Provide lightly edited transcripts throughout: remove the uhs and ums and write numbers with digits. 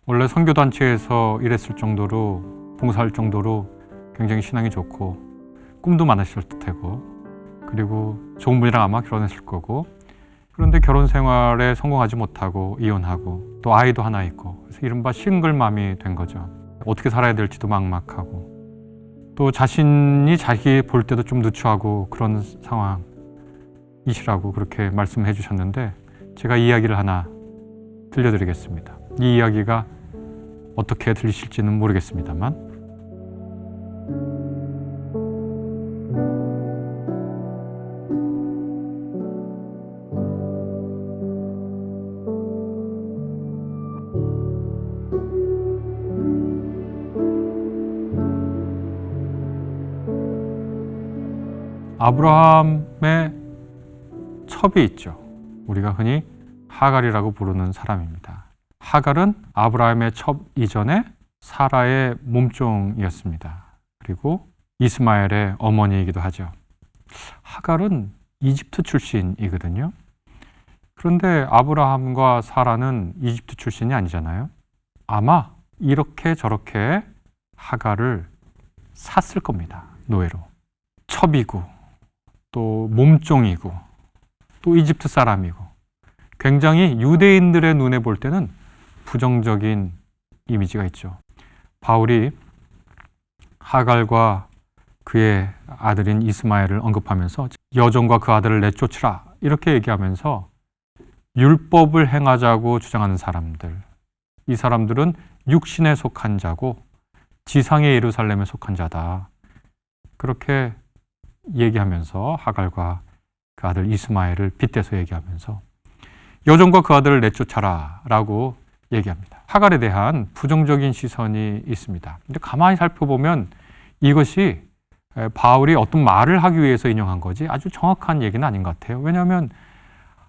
원래 선교단체에서 일했을 정도로, 봉사할 정도로 굉장히 신앙이 좋고 꿈도 많으실 테고, 그리고 좋은 분이랑 아마 결혼했을 거고, 그런데 결혼 생활에 성공하지 못하고 이혼하고 또 아이도 하나 있고, 그래서 이른바 싱글맘이 된 거죠. 어떻게 살아야 될지도 막막하고, 또 자신이 자기 볼 때도 좀 누추하고 그런 상황이시라고 그렇게 말씀해 주셨는데, 제가 이야기를 하나 들려드리겠습니다. 이 이야기가 어떻게 들리실지는 모르겠습니다만, 아브라함의 첩이 있죠. 우리가 흔히 하갈이라고 부르는 사람입니다. 하갈은 아브라함의 첩 이전에 사라의 몸종이었습니다. 그리고 이스마엘의 어머니이기도 하죠. 하갈은 이집트 출신이거든요. 그런데 아브라함과 사라는 이집트 출신이 아니잖아요. 아마 이렇게 저렇게 하갈을 샀을 겁니다. 노예로. 첩이고 또 몸종이고 또 이집트 사람이고, 굉장히 유대인들의 눈에 볼 때는 부정적인 이미지가 있죠. 바울이 하갈과 그의 아들인 이스마엘을 언급하면서 여종과 그 아들을 내쫓으라 이렇게 얘기하면서 율법을 행하자고 주장하는 사람들, 이 사람들은 육신에 속한 자고 지상의 예루살렘에 속한 자다, 그렇게 얘기하면서 하갈과 그 아들 이스마엘을 빗대서 얘기하면서 여종과 그 아들을 내쫓아라 라고 얘기합니다. 하갈에 대한 부정적인 시선이 있습니다. 근데 가만히 살펴보면 이것이 바울이 어떤 말을 하기 위해서 인용한 거지 아주 정확한 얘기는 아닌 것 같아요. 왜냐하면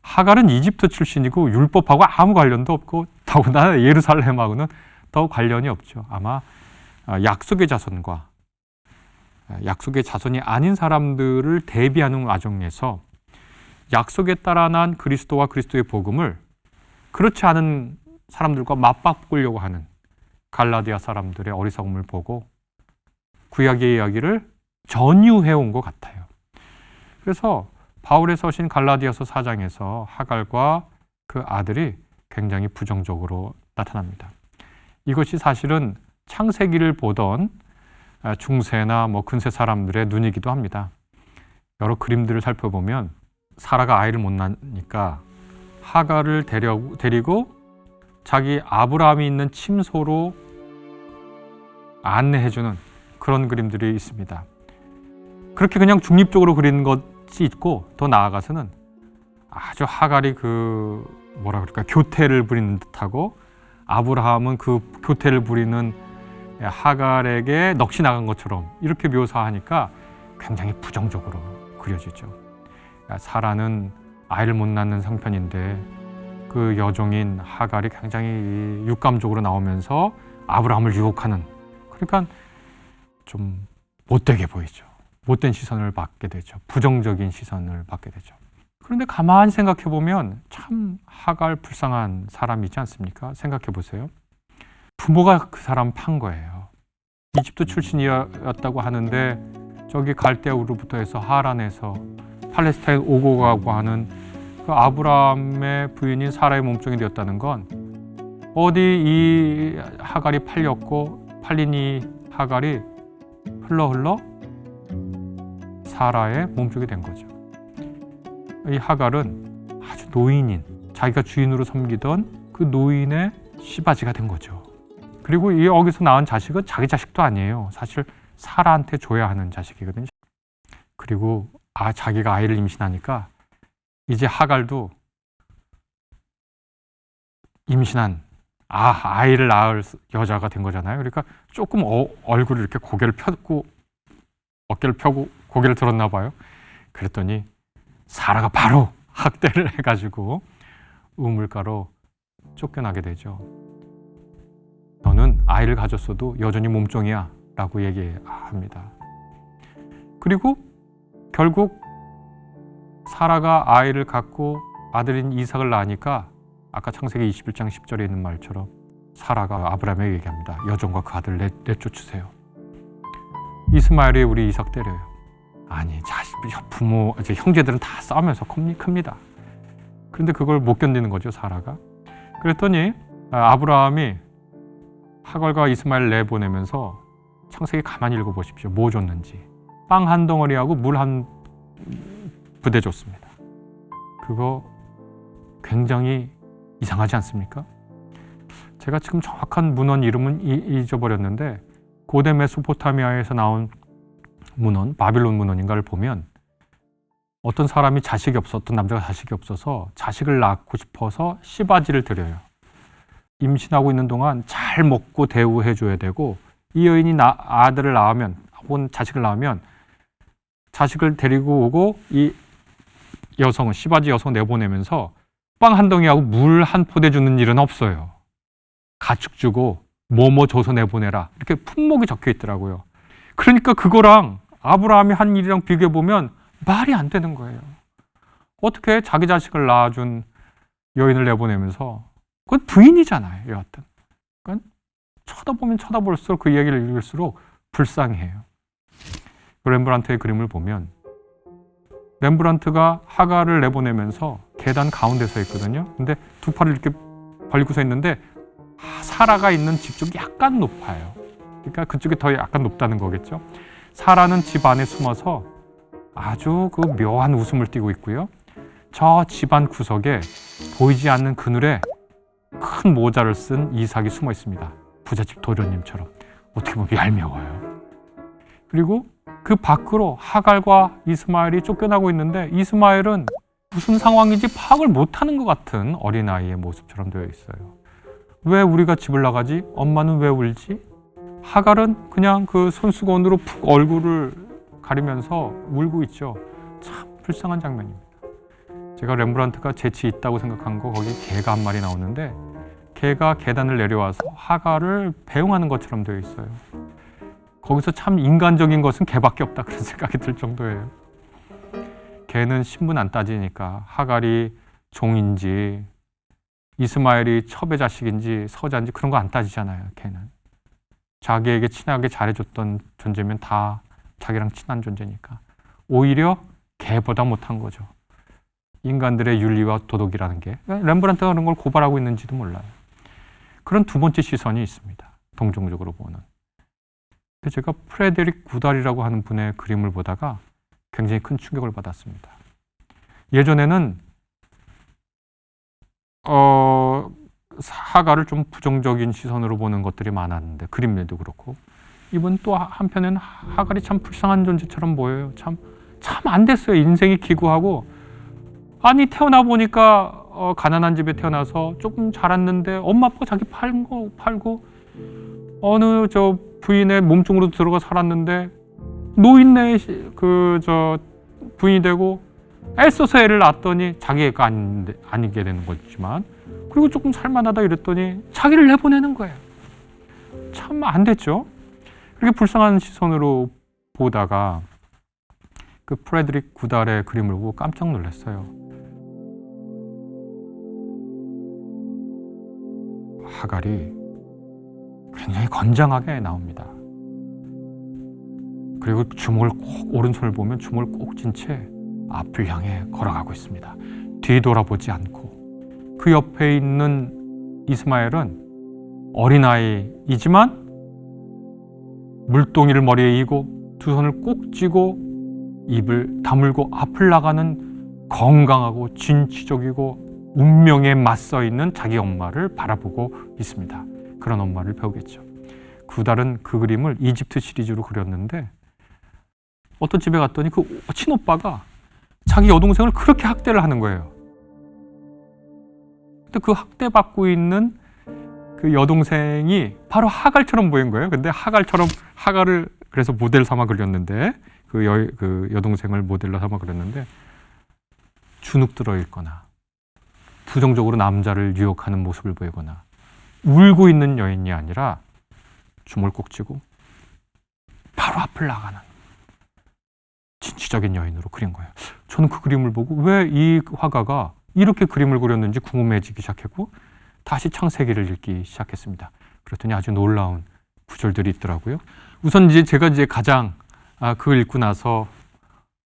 하갈은 이집트 출신이고 율법하고 아무 관련도 없고 더구나 예루살렘하고는 더 관련이 없죠. 아마 약속의 자손과 약속의 자손이 아닌 사람들을 대비하는 과정에서 약속에 따라 난 그리스도와 그리스도의 복음을 그렇지 않은 사람들과 맞바꾸려고 하는 갈라디아 사람들의 어리석음을 보고 구약의 이야기를 전유해온 것 같아요. 그래서 바울의 서신 갈라디아서 4장에서 하갈과 그 아들이 굉장히 부정적으로 나타납니다. 이것이 사실은 창세기를 보던 중세나 근세 사람들의 눈이기도 합니다. 여러 그림들을 살펴보면 사라가 아이를 못 낳으니까 하갈을 데리고 자기 아브라함이 있는 침소로 안내해주는 그런 그림들이 있습니다. 그렇게 그냥 중립적으로 그리는 것이 있고, 더 나아가서는 아주 하갈이 교태를 부리는 듯하고 아브라함은 그 교태를 부리는 하갈에게 넋이 나간 것처럼 이렇게 묘사하니까 굉장히 부정적으로 그려지죠. 사라는 아이를 못 낳는 상편인데 그 여종인 하갈이 굉장히 육감적으로 나오면서 아브라함을 유혹하는, 그러니까 좀 못되게 보이죠. 못된 시선을 받게 되죠. 부정적인 시선을 받게 되죠. 그런데 가만히 생각해 보면 참 하갈 불쌍한 사람이지 않습니까? 생각해 보세요. 부모가 그 사람 판 거예요. 이집트 출신이었다고 하는데 저기 갈대아 우르부터 해서 하란에서 팔레스타인 오고 가고 하는 그 아브라함의 부인인 사라의 몸종이 되었다는 건 어디 이 하갈이 팔린 이 하갈이 흘러 사라의 몸종이 된 거죠. 이 하갈은 아주 노인인, 자기가 주인으로 섬기던 그 노인의 씨바지가 된 거죠. 그리고 여기서 낳은 자식은 자기 자식도 아니에요. 사실 사라한테 줘야 하는 자식이거든요. 그리고 자기가 아이를 임신하니까 이제 하갈도 임신한 아이를 낳을 여자가 된 거잖아요. 그러니까 조금 얼굴을 이렇게 고개를 펴고 어깨를 펴고 고개를 들었나 봐요. 그랬더니 사라가 바로 학대를 해가지고 우물가로 쫓겨나게 되죠. 너는 아이를 가졌어도 여전히 몸종이야 라고 얘기합니다. 그리고 결국 사라가 아이를 갖고 아들인 이삭을 낳으니까 아까 창세기 21장 10절에 있는 말처럼 사라가 아브라함에게 얘기합니다. 여종과 그 아들 내쫓으세요. 이스마엘이 우리 이삭 때려요. 아니, 부모, 형제들은 다 싸우면서 큽니다. 그런데 그걸 못 견디는 거죠, 사라가. 그랬더니 아브라함이 하갈과 이스마엘 내보내면서 창세기 가만히 읽어보십시오. 뭐 줬는지. 빵 한 덩어리하고 물 한 부대 줬습니다. 그거 굉장히 이상하지 않습니까? 제가 지금 정확한 문헌 이름은 잊어버렸는데 고대 메소포타미아에서 나온 문헌, 바빌론 문헌인가를 보면 어떤 사람이 어떤 남자가 자식이 없어서 자식을 낳고 싶어서 씨바지를 드려요. 임신하고 있는 동안 잘 먹고 대우해줘야 되고, 이 여인이 아들을 낳으면, 혹은 자식을 낳으면 자식을 데리고 오고 이 여성은, 씨바지 여성 내보내면서 빵 한 덩이하고 물 한 포대 주는 일은 없어요. 가축 주고 뭐뭐 줘서 내보내라, 이렇게 품목이 적혀 있더라고요. 그러니까 그거랑 아브라함이 한 일이랑 비교해보면 말이 안 되는 거예요. 어떻게 자기 자식을 낳아준 여인을 내보내면서, 그건 부인이잖아요, 여하튼. 그러니까 쳐다보면 쳐다볼수록 그 이야기를 읽을수록 불쌍해요. 렘브란트의 그림을 보면 렘브란트가 하갈을 내보내면서 계단 가운데 서 있거든요. 근데 두 팔을 이렇게 벌리고 서 있는데 사라가 있는 집 쪽이 약간 높아요. 그러니까 그쪽이 더 약간 높다는 거겠죠. 사라는 집 안에 숨어서 아주 그 묘한 웃음을 띠고 있고요. 저 집안 구석에 보이지 않는 그늘에 큰 모자를 쓴 이삭이 숨어 있습니다. 부잣집 도련님처럼. 어떻게 보면 얄미워요. 그리고 그 밖으로 하갈과 이스마엘이 쫓겨나고 있는데, 이스마엘은 무슨 상황인지 파악을 못하는 것 같은 어린아이의 모습처럼 되어 있어요. 왜 우리가 집을 나가지? 엄마는 왜 울지? 하갈은 그냥 그 손수건으로 푹 얼굴을 가리면서 울고 있죠. 참 불쌍한 장면입니다. 제가 렘브란트가 재치 있다고 생각한 거, 거기 개가 한 마리 나오는데 개가 계단을 내려와서 하갈을 배웅하는 것처럼 되어 있어요. 거기서 참 인간적인 것은 개밖에 없다, 그런 생각이 들 정도예요. 개는 신분 안 따지니까 하갈이 종인지 이스마엘이 첩의 자식인지 서자인지 그런 거 안 따지잖아요. 개는 자기에게 친하게 잘해줬던 존재면 다 자기랑 친한 존재니까 오히려 개보다 못한 거죠. 인간들의 윤리와 도덕이라는 게, 렘브란트가 그런 걸 고발하고 있는지도 몰라요. 그런 두 번째 시선이 있습니다. 동정적으로 보는. 근데 제가 프레데릭 구달이라고 하는 분의 그림을 보다가 굉장히 큰 충격을 받았습니다. 예전에는 하갈을 좀 부정적인 시선으로 보는 것들이 많았는데, 그림에도 그렇고, 이분 또 한편에는 하갈이 참 불쌍한 존재처럼 보여요. 참 안 됐어요. 인생이 기구하고, 아니 태어나 보니까 가난한 집에 태어나서 조금 자랐는데 엄마 아빠가 자기 팔고 어느 저 부인의 몸종으로 들어가 살았는데 노인네 부인이 되고 애써서 애를 낳았더니 자기 애가 아니게 되는 거지만, 그리고 조금 살만하다 이랬더니 자기를 내보내는 거예요. 참 안 됐죠. 그렇게 불쌍한 시선으로 보다가 그 프레드릭 구달의 그림을 보고 깜짝 놀랐어요. 하갈이 굉장히 건장하게 나옵니다. 그리고 주먹을 꼭, 오른손을 보면 주먹을 꼭 쥔 채 앞을 향해 걸어가고 있습니다. 뒤돌아보지 않고. 그 옆에 있는 이스마엘은 어린아이이지만 물동이를 머리에 이고 두 손을 꼭 쥐고 입을 다물고 앞을 나가는 건강하고 진취적이고 운명에 맞서 있는 자기 엄마를 바라보고 있습니다. 그런 엄마를 배우겠죠. 구달은 그 그림을 이집트 시리즈로 그렸는데, 어떤 집에 갔더니 그 친오빠가 자기 여동생을 그렇게 학대를 하는 거예요. 근데 그 학대받고 있는 그 여동생이 바로 하갈처럼 보인 거예요. 근데 하갈을 그래서 모델 삼아 그렸는데, 그 여동생을 모델로 삼아 그렸는데, 주눅 들어 있거나 부정적으로 남자를 유혹하는 모습을 보이거나 울고 있는 여인이 아니라 주먹을 꼭 쥐고 바로 앞을 나가는 진취적인 여인으로 그린 거예요. 저는 그 그림을 보고 왜 이 화가가 이렇게 그림을 그렸는지 궁금해지기 시작했고, 다시 창세기를 읽기 시작했습니다. 그랬더니 아주 놀라운 구절들이 있더라고요. 우선 제가 가장 그걸 읽고 나서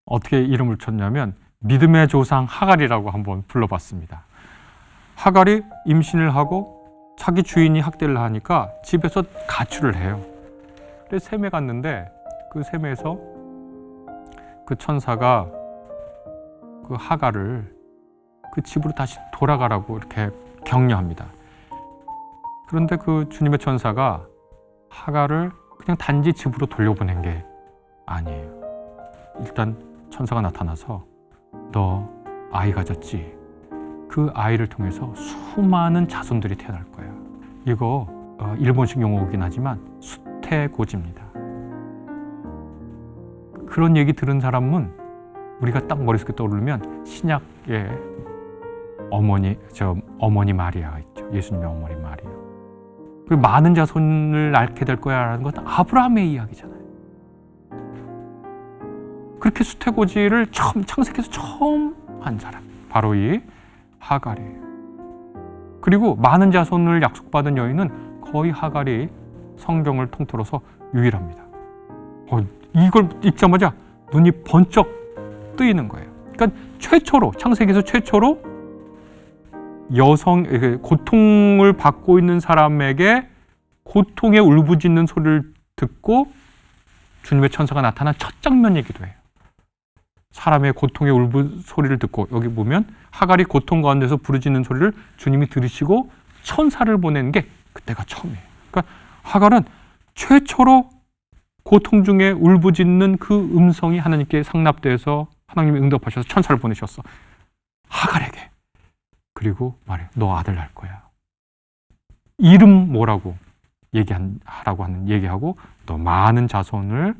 어떻게 이름을 쳤냐면 믿음의 조상 하갈이라고 한번 불러봤습니다. 하갈이 임신을 하고 자기 주인이 학대를 하니까 집에서 가출을 해요. 그래서 셈에 갔는데 그 셈에서 그 천사가 그 하갈을 그 집으로 다시 돌아가라고 이렇게 격려합니다. 그런데 그 주님의 천사가 하갈을 그냥 단지 집으로 돌려보낸 게 아니에요. 일단 천사가 나타나서 너 아이 가졌지? 그 아이를 통해서 수많은 자손들이 태어날 거야. 이거 일본식 용어이긴 하지만 수태고지입니다. 그런 얘기 들은 사람은 우리가 딱 머릿속에 떠오르면 신약의 어머니 마리아가 있죠. 예수님의 어머니 마리아. 그리고 많은 자손을 낳게 될 거야라는 건 아브라함의 이야기잖아요. 그렇게 수태고지를 창세기에서 처음 한 사람, 바로 이 하갈이에요. 그리고 많은 자손을 약속받은 여인은 거의 하갈이 성경을 통틀어서 유일합니다. 이걸 읽자마자 눈이 번쩍 뜨이는 거예요. 그러니까 최초로, 창세기에서 최초로 고통을 받고 있는 사람에게 고통의 울부짖는 소리를 듣고 주님의 천사가 나타난 첫 장면이기도 해요. 사람의 고통의 소리를 듣고, 여기 보면 하갈이 고통 가운데서 부르짖는 소리를 주님이 들으시고 천사를 보낸 게 그때가 처음이에요. 그러니까 하갈은 최초로 고통 중에 울부짖는 그 음성이 하나님께 상납돼서 하나님이 응답하셔서 천사를 보내셨어. 하갈에게. 그리고 말해, 너 아들 낳을 거야. 이름 뭐라고 얘기하고 너 많은 자손을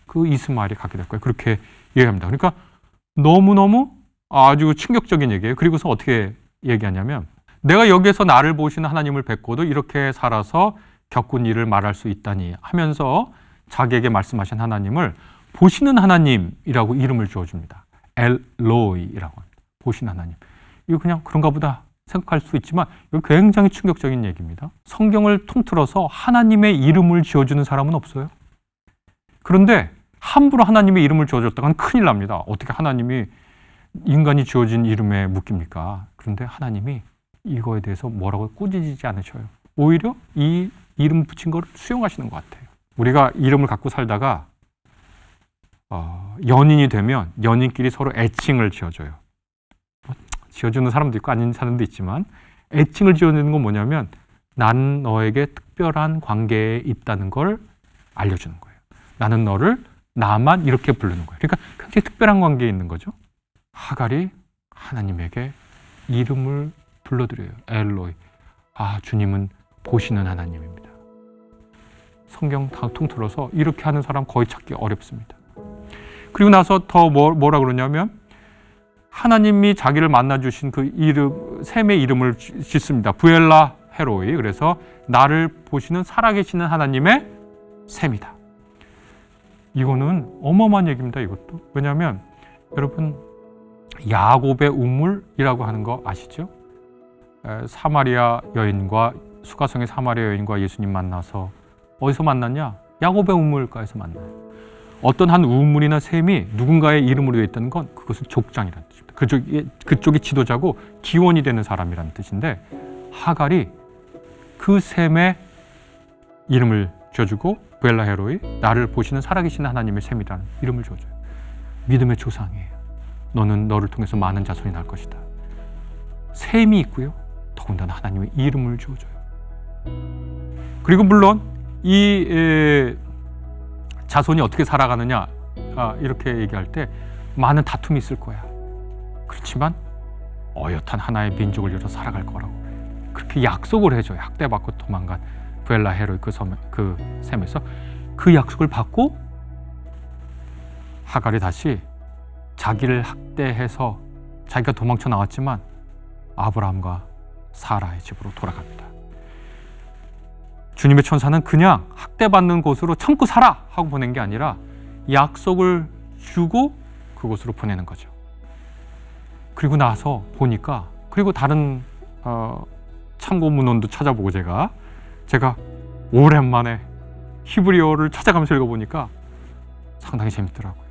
그 이스마엘이 갖게 될 거야. 그렇게 얘기합니다. 그러니까 너무너무 아주 충격적인 얘기예요. 그리고서 어떻게 얘기하냐면 내가 여기에서 나를 보시는 하나님을 뵙고도 이렇게 살아서 겪은 일을 말할 수 있다니 하면서 자기에게 말씀하신 하나님을 보시는 하나님이라고 이름을 지어줍니다. 엘로이라고 합니다. 보시는 하나님. 이거 그냥 그런가 보다 생각할 수 있지만 이거 굉장히 충격적인 얘기입니다. 성경을 통틀어서 하나님의 이름을 지어주는 사람은 없어요. 그런데 함부로 하나님의 이름을 지어줬다가는 큰일 납니다. 어떻게 하나님이 인간이 지어진 이름에 묶입니까? 그런데 하나님이 이거에 대해서 뭐라고 꾸짖지 않으셔요. 오히려 이 이름 붙인 걸 수용하시는 것 같아요. 우리가 이름을 갖고 살다가 연인이 되면 연인끼리 서로 애칭을 지어줘요. 지어주는 사람도 있고 아닌 사람도 있지만 애칭을 지어주는 건 뭐냐면 난 너에게 특별한 관계에 있다는 걸 알려주는 거예요. 나는 너를 나만 이렇게 부르는 거예요. 그러니까 굉장히 특별한 관계에 있는 거죠. 하갈이 하나님에게 이름을 불러드려요. 엘로이. 주님은 보시는 하나님입니다. 성경 다 통틀어서 이렇게 하는 사람 거의 찾기 어렵습니다. 그리고 나서 더 뭐라 그러냐면 하나님이 자기를 만나주신 그 이름, 셈의 이름을 짓습니다. 부엘라 헤로이. 그래서 나를 보시는 살아계시는 하나님의 셈이다. 이거는 어마어마한 얘기입니다. 이것도. 왜냐하면 여러분 야곱의 우물이라고 하는 거 아시죠? 사마리아 여인과 수가성의 사마리아 여인과 예수님 만나서 어디서 만났냐? 야곱의 우물가에서 만나요. 어떤 한 우물이나 셈이 누군가의 이름으로 되어 있다는 건 그것은 족장이라는 뜻입니다. 그쪽이 지도자고 기원이 되는 사람이라는 뜻인데 하갈이 그 셈의 이름을 지어주고 부엘라 헤로이, 나를 보시는 살아계신 하나님의 셈이라는 이름을 지어줘요. 믿음의 조상이에요. 너는 너를 통해서 많은 자손이 날 것이다. 셈이 있고요. 더군다나 하나님의 이름을 지어줘요. 그리고 물론 이 자손이 어떻게 살아가느냐 이렇게 얘기할 때 많은 다툼이 있을 거야. 그렇지만 어엿한 하나의 민족을 이뤄 살아갈 거라고 그렇게 약속을 해줘요. 학대받고 도망간 부엘라 헤로이 그 셈에서 그 약속을 받고 하갈이 다시 자기를 학대해서 자기가 도망쳐 나왔지만 아브라함과 사라의 집으로 돌아갑니다. 주님의 천사는 그냥 학대받는 곳으로 참고 살아 하고 보낸 게 아니라 약속을 주고 그곳으로 보내는 거죠. 그리고 나서 보니까 그리고 다른 참고 문헌도 찾아보고 제가 오랜만에 히브리어를 찾아가면서 읽어보니까 상당히 재밌더라고요.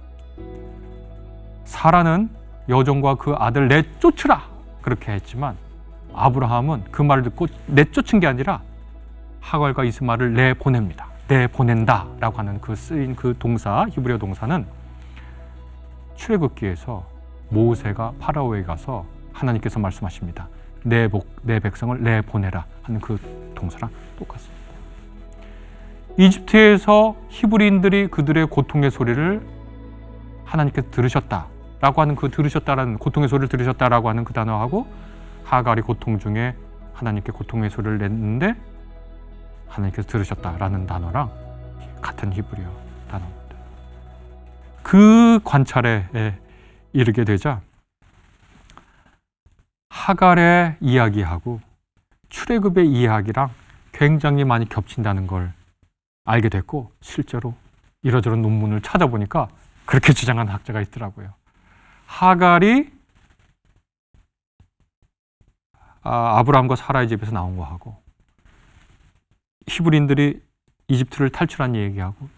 사라는 여종과 그 아들 내쫓으라 그렇게 했지만 아브라함은 그 말을 듣고 내쫓은 게 아니라 하갈과 이스마엘을 내보냅니다. 내보낸다 라고 하는 그 쓰인 그 동사, 히브리어 동사는 출애굽기에서 모세가 파라오에 가서 하나님께서 말씀하십니다. 내 백성을 내보내라 하는 그 동사랑 똑같습니다. 이집트에서 히브리인들이 그들의 고통의 소리를 하나님께서 들으셨다라고 하는 그 들으셨다라는 고통의 소리를 들으셨다라고 하는 그 단어하고 하갈이 고통 중에 하나님께 고통의 소리를 냈는데 하나님께서 들으셨다라는 단어랑 같은 히브리어 단어입니다. 그 관찰에 이르게 되자 하갈의 이야기하고 출애굽의 이야기랑 굉장히 많이 겹친다는 걸 알게 됐고 실제로 이러저런 논문을 찾아보니까 그렇게 주장하는 학자가 있더라고요. 하갈이 아브라함과 사라의 집에서 나온 거하고 히브리인들이 이집트를 탈출한 얘기하고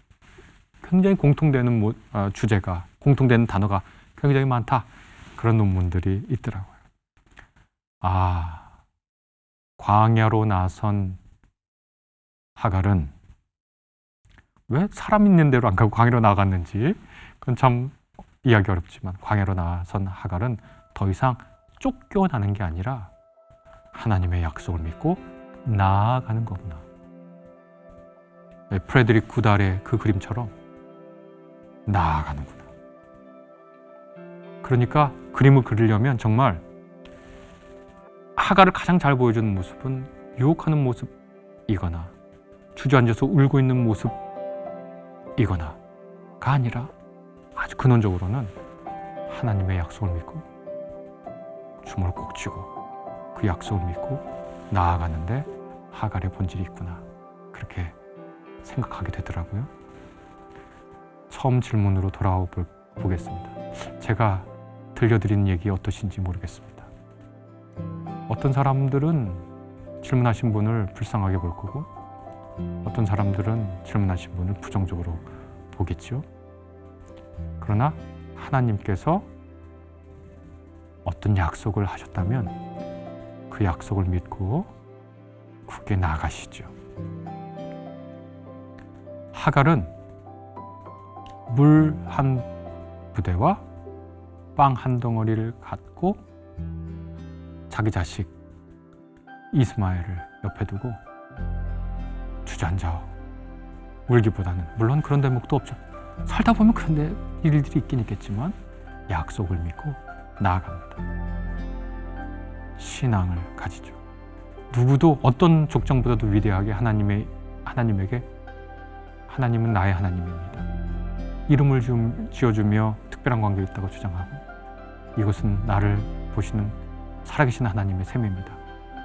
굉장히 공통되는 주제가, 공통되는 단어가 굉장히 많다. 그런 논문들이 있더라고요. 광야로 나선 하갈은 왜 사람 있는 대로 안 가고 광야로 나갔는지 그건 참 이해하기 어렵지만 광야로 나선 하갈은 더 이상 쫓겨나는 게 아니라 하나님의 약속을 믿고 나아가는 거구나. 프레드릭 구달의 그 그림처럼 나아가는구나. 그러니까 그림을 그리려면 하갈을 가장 잘 보여주는 모습은 유혹하는 모습이거나 주저앉아서 울고 있는 모습이거나가 아니라 아주 근원적으로는 하나님의 약속을 믿고 주먹을 꼭 쥐고 그 약속을 믿고 나아가는데 하갈의 본질이 있구나. 그렇게 생각하게 되더라고요. 처음 질문으로 돌아와 보겠습니다. 제가 들려드리는 얘기 어떠신지 모르겠습니다. 어떤 사람들은 질문하신 분을 불쌍하게 볼 거고 어떤 사람들은 질문하신 분을 부정적으로 보겠죠. 그러나 하나님께서 어떤 약속을 하셨다면 그 약속을 믿고 굳게 나아가시죠. 하갈은 물 한 부대와 빵 한 덩어리를 갖고 자기 자식 이스마엘을 옆에 두고 주저앉아 울기보다는, 물론 그런 대목도 없죠. 살다 보면 그런 일들이 있긴 있겠지만 약속을 믿고 나아갑니다. 신앙을 가지죠. 누구도 어떤 족장보다도 위대하게 하나님에게 하나님은 나의 하나님입니다. 이름을 지어주며 특별한 관계에 있다고 주장하고 이것은 나를 보시는 살아계신 하나님의 셈입니다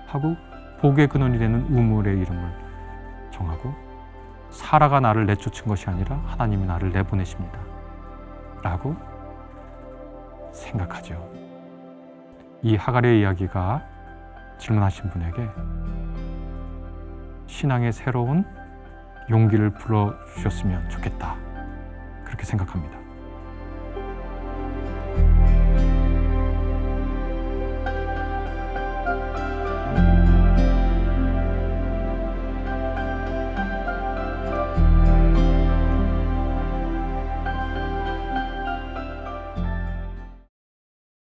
하고 복의 근원이 되는 우물의 이름을 정하고 사라가 나를 내쫓은 것이 아니라 하나님이 나를 내보내십니다 라고 생각하죠. 이 하갈의 이야기가 질문하신 분에게 신앙의 새로운 용기를 불어주셨으면 좋겠다, 그렇게 생각합니다.